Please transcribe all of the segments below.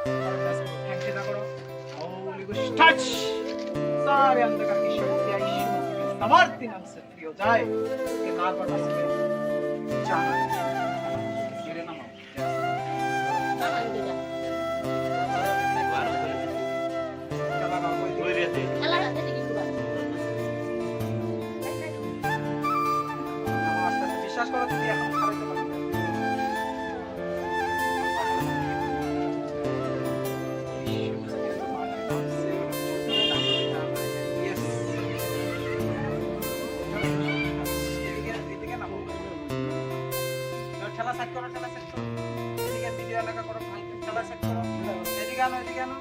thank करो होली को start सारे अंधकार की शक्तियां यीशु मसीह के समर्थन नाम से फ्री हो जाए उसके नाम पर मसीह जाना मेरे नाम বিশ্বাস করো তুমি এখন খারাইতে পারবে ঠেলা সেট করো এদিকে ভিডিও লাগা করো ভাই ঠেলা সেট করো এদিকে আনো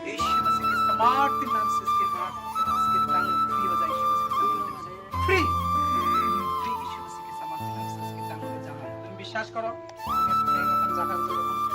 यीशु मसीह के समर्थ नाम से इसके हाथ इसके टांग फ्री हो जाए फ्री यीशु मसीह के समर्थ नाम से इसके टांग में जाना तुम विश्वास करो তুমি যখন জায়গা